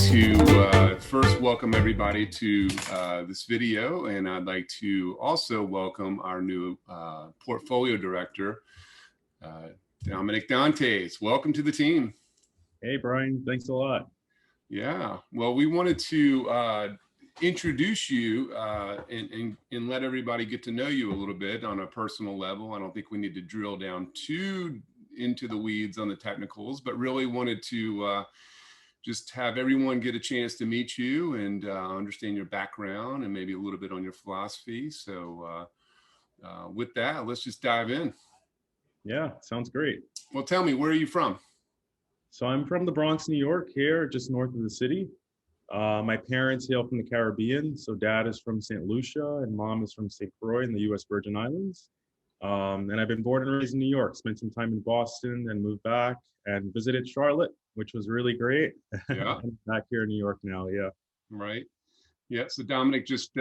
to first welcome everybody to this video, and I'd like to also welcome our new portfolio director, Damanick Dantes. Welcome to the team. Hey, Brian, thanks a lot. Yeah, well, we wanted to introduce you and let everybody get to know you a little bit on a personal level. I don't think we need to drill down too into the weeds on the technicals, but really wanted to just have everyone get a chance to meet you and understand your background and maybe a little bit on your philosophy. So with that, let's just dive in. Yeah, sounds great. Well, tell me, where are you from? So I'm from the Bronx, New York, here just north of the city. My parents hail from the Caribbean. So dad is from St. Lucia and mom is from St. Croix in the U.S. Virgin Islands. And I've been born and raised in New York, spent some time in Boston and moved back and visited Charlotte, which was really great. Yeah. I'm back here in New York now, yeah. Right. Yeah, so Damanick just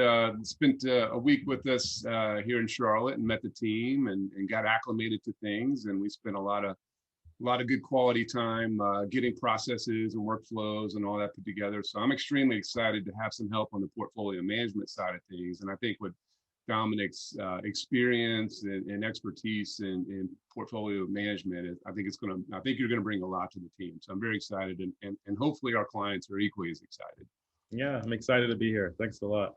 spent a week with us here in Charlotte and met the team and got acclimated to things. And we spent a lot of good quality time getting processes and workflows and all that put together. So I'm extremely excited to have some help on the portfolio management side of things. And I think with Damanick's experience and expertise in portfolio management, I think you're going to bring a lot to the team. So I'm very excited, and hopefully our clients are equally as excited. Yeah, I'm excited to be here. Thanks a lot.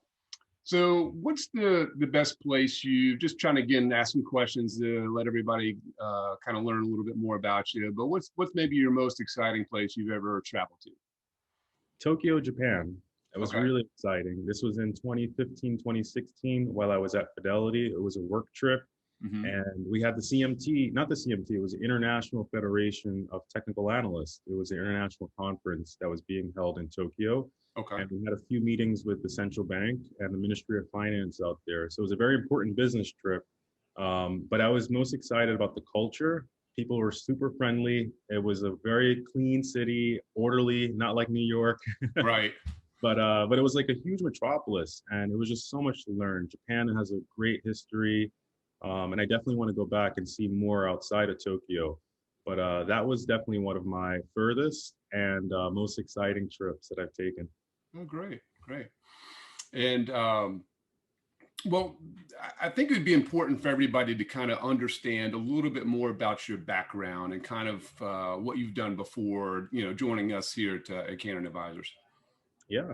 So what's the best place you, just trying to again ask some questions to let everybody kind of learn a little bit more about you, but what's maybe your most exciting place you've ever traveled to? Tokyo, Japan. It was Okay. really exciting. This was in 2015, 2016 while I was at Fidelity. It was a work trip. Mm-hmm. And we had the CMT, not the CMT, it was the International Federation of Technical Analysts. It was an international conference that was being held in Tokyo. Okay. And we had a few meetings with the central bank and the Ministry of Finance out there. So it was a very important business trip. But I was most excited about the culture. People were super friendly. It was a very clean city, orderly, not like New York. Right. But it was like a huge metropolis, and it was just so much to learn. Japan has a great history, and I definitely want to go back and see more outside of Tokyo. But that was definitely one of my furthest and most exciting trips that I've taken. Oh, great, great. And well, I think it would be important for everybody to kind of understand a little bit more about your background and kind of what you've done before, joining us here at Cannon Advisors. Yeah.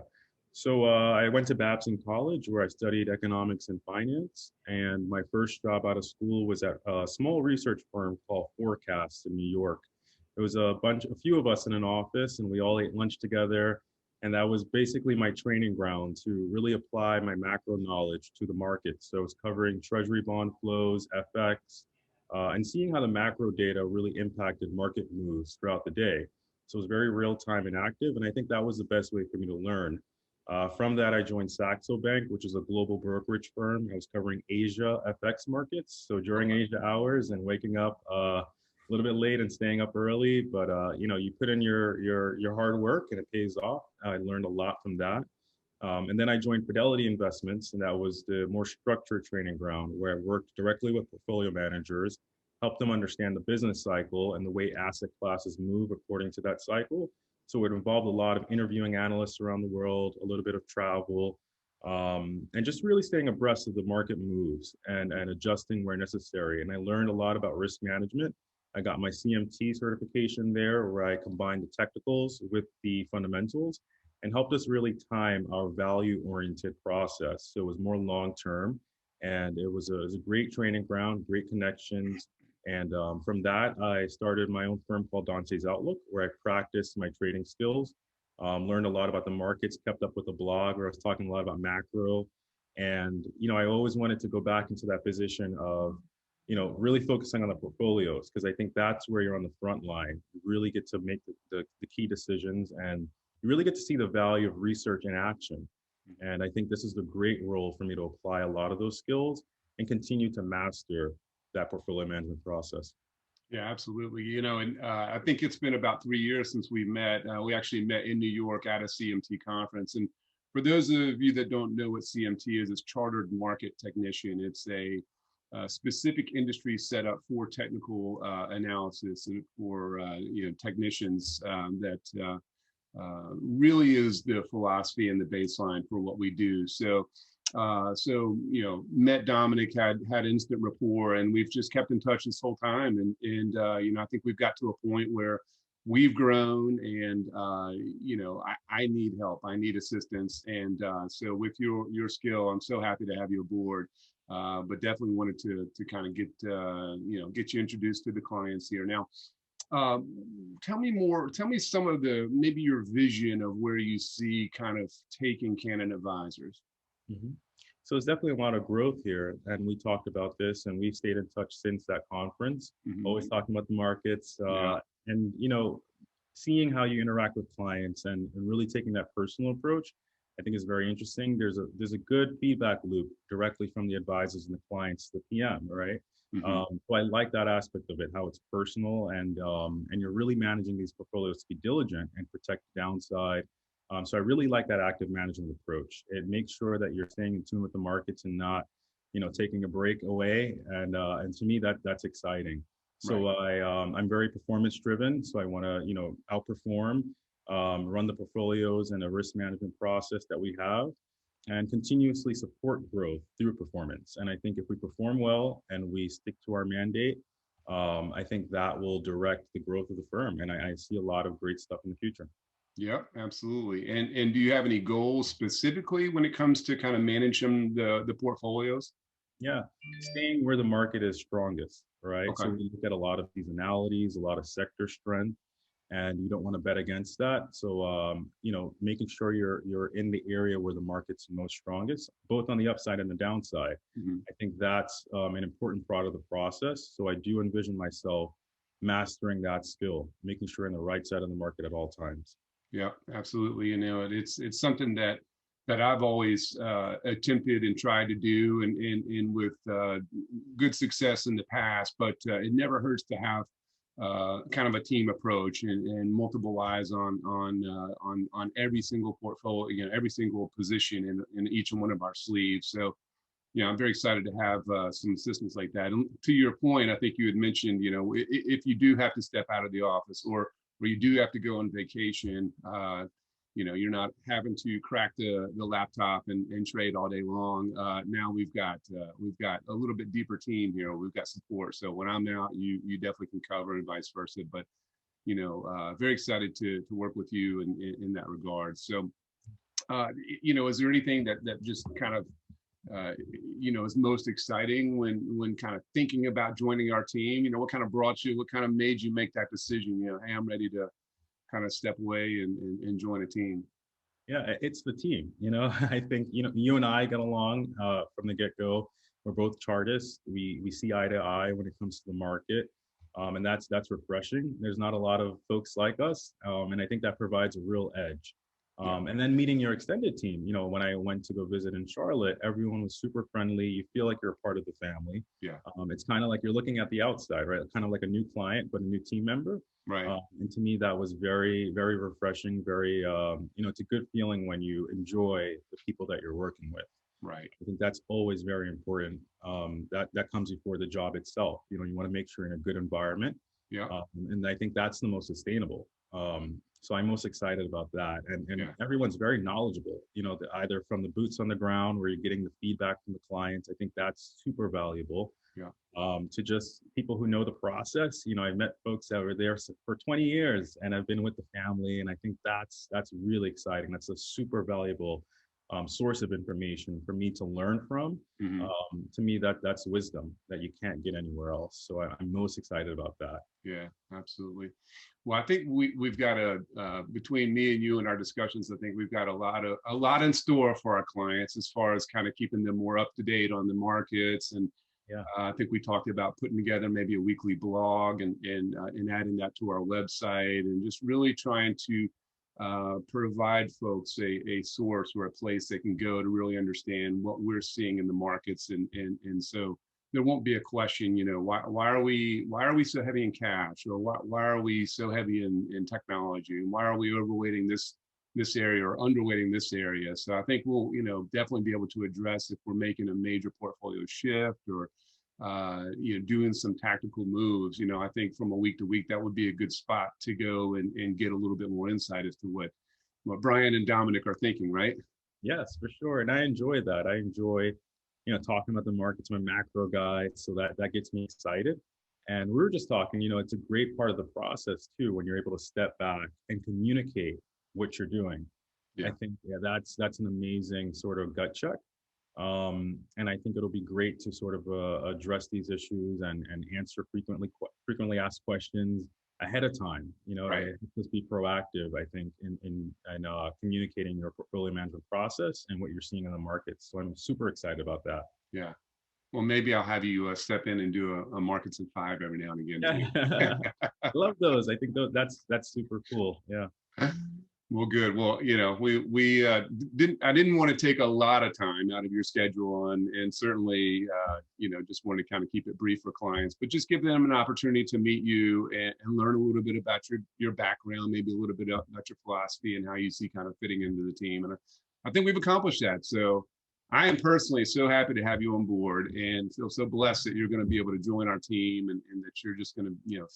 So I went to Babson College where I studied economics and finance. And my first job out of school was at a small research firm called Forecast in New York. It was a few of us in an office, and we all ate lunch together. And that was basically my training ground to really apply my macro knowledge to the market. So it was covering treasury bond flows, FX, and seeing how the macro data really impacted market moves throughout the day. So it was very real time and active. And I think that was the best way for me to learn. From that, I joined Saxo Bank, which is a global brokerage firm. I was covering Asia FX markets. So during Asia hours and waking up a little bit late and staying up early, but you put in your hard work and it pays off. I learned a lot from that. And then I joined Fidelity Investments, and that was the more structured training ground where I worked directly with portfolio managers, helped them understand the business cycle and the way asset classes move according to that cycle. So it involved a lot of interviewing analysts around the world, a little bit of travel, and just really staying abreast of the market moves and adjusting where necessary. And I learned a lot about risk management. I got my CMT certification there, where I combined the technicals with the fundamentals and helped us really time our value-oriented process. So it was more long-term, and it was a great training ground, great connections. And from that, I started my own firm called Dante's Outlook, where I practiced my trading skills, learned a lot about the markets, kept up with the blog where I was talking a lot about macro. And, I always wanted to go back into that position of, really focusing on the portfolios, because I think that's where you're on the front line. You really get to make the key decisions, and you really get to see the value of research in action. And I think this is the great role for me to apply a lot of those skills and continue to master that portfolio management process. Yeah, absolutely. And I think it's been about 3 years since we met. We actually met in New York at a CMT conference. And for those of you that don't know what CMT is, it's Chartered Market Technician. It's a specific industry set up for technical analysis and for technicians that really is the philosophy and the baseline for what we do. So, met Damanick, had instant rapport, and we've just kept in touch this whole time. And I think we've got to a point where we've grown, and I need help, I need assistance, and so with your skill, I'm so happy to have you aboard. But definitely wanted to kind of get you introduced to the clients here now. Tell me more. Tell me some of maybe your vision of where you see kind of taking Canon Advisors. Mhm. So it's definitely a lot of growth here, and we talked about this, and we've stayed in touch since that conference. Always talking about the markets, Yeah. and seeing how you interact with clients and really taking that personal approach, I think is very interesting. There's a good feedback loop directly from the advisors and the clients to the PM, right? Mhm. So I like that aspect of it, how it's personal and you're really managing these portfolios to be diligent and protect the downside. So I really like that active management approach. It makes sure that you're staying in tune with the markets and not, taking a break away. And to me, that's exciting. Right. So I'm very performance driven. So I want to, outperform, run the portfolios and a risk management process that we have, and continuously support growth through performance. And I think if we perform well and we stick to our mandate, I think that will direct the growth of the firm. And I see a lot of great stuff in the future. Yeah, absolutely. And do you have any goals specifically when it comes to kind of managing the portfolios? Yeah, staying where the market is strongest, right? Okay. So we look at a lot of seasonalities, a lot of sector strength, and you don't want to bet against that. So making sure you're in the area where the market's most strongest, both on the upside and the downside. Mhm. I think that's an important part of the process. So I do envision myself mastering that skill, making sure in the right side of the market at all times. Yeah, absolutely. It's something that I've always attempted and tried to do, and with good success in the past. But it never hurts to have kind of a team approach and multiple eyes on every single portfolio, every single position in each one of our sleeves. So, I'm very excited to have some assistance like that. And to your point, I think you had mentioned, if you do have to step out of the office, or you do have to go on vacation, you're not having to crack the laptop and trade all day long. Now we've got a little bit deeper team here. We've got support. So when I'm out, you definitely can cover, and vice versa. But very excited to work with you in that regard. So is there anything that just kind of is most exciting when kind of thinking about joining our team? What kind of brought you, what kind of made you make that decision? Hey, I'm ready to kind of step away and join a team. Yeah, it's the team. I think you and I get along from the get-go. We're both chartists. We see eye to eye when it comes to the market, and that's refreshing. There's not a lot of folks like us, and I think that provides a real edge. Yeah. And then meeting your extended team. When I went to go visit in Charlotte, everyone was super friendly. You feel like you're a part of the family. Yeah. It's kind of like you're looking at the outside, right? Kind of like a new client, but a new team member. Right. And to me, that was very, very refreshing. Very, it's a good feeling when you enjoy the people that you're working with. Right. I think that's always very important. That comes before the job itself. You want to make sure you're in a good environment. Yeah. And I think that's the most sustainable. So I'm most excited about that. And Yeah. everyone's very knowledgeable, either from the boots on the ground where you're getting the feedback from the clients. I think that's super valuable. Yeah. To just people who know the process. I've met folks that were there for 20 years and I've been with the family. And I think that's really exciting. That's a super valuable source of information for me to learn from. Mhm. To me, that's wisdom that you can't get anywhere else. So I'm most excited about that. Yeah, absolutely. Well, I think we've got between me and you and our discussions, I think we've got a lot in store for our clients as far as kind of keeping them more up to date on the markets. And Yeah. I think we talked about putting together maybe a weekly blog and adding that to our website, and just really trying to provide folks a source or a place they can go to really understand what we're seeing in the markets. And so there won't be a question, why are we so heavy in cash, or why are we so heavy in technology, and why are we overweighting this area or underweighting this area? So I think we'll definitely be able to address if we're making a major portfolio shift, or doing some tactical moves. I think from a week to week, that would be a good spot to go and get a little bit more insight as to what Brian and Damanick are thinking, right? Yes, for sure. And I enjoy that. I enjoy, talking about the markets. I'm a macro guy, so that gets me excited. And we were just talking, it's a great part of the process too, when you're able to step back and communicate what you're doing. I Yeah. think, yeah, that's an amazing sort of gut check. And I think it'll be great to sort of address these issues and answer frequently asked questions ahead of time. Right. Just be proactive. I think in communicating your portfolio management process and what you're seeing in the markets. So I'm super excited about that. Yeah. Well, maybe I'll have you step in and do a markets in 5 every now and again Yeah, I love those. I think that's super cool. Yeah. too. Well, good. Well, we I didn't want to take a lot of time out of your schedule, and certainly, just wanted to kind of keep it brief for clients, but just give them an opportunity to meet you and learn a little bit about your background, maybe a little bit about your philosophy and how you see kind of fitting into the team. And I think we've accomplished that. So I am personally so happy to have you on board and feel so blessed that you're going to be able to join our team and that you're just going to,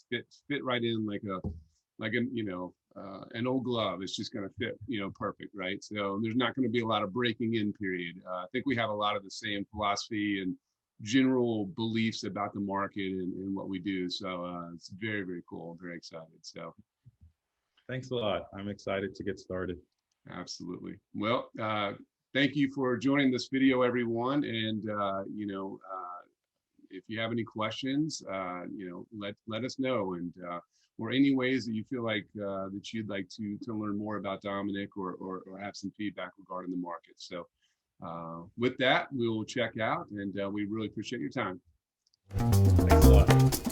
fit right in like an old glove. It's just going to fit, perfect, right? So there's not going to be a lot of breaking in period. I think we have a lot of the same philosophy and general beliefs about the market and what we do. So it's very, very cool. I'm very excited. So Thanks a lot. I'm excited to get started. absolutely. Well, thank you for joining this video, everyone. And, if you have any questions, let us know, and or any ways that you feel like that you'd like to learn more about Damanick or have some feedback regarding the market. So with that, we will check out, and we really appreciate your time. Thanks a lot.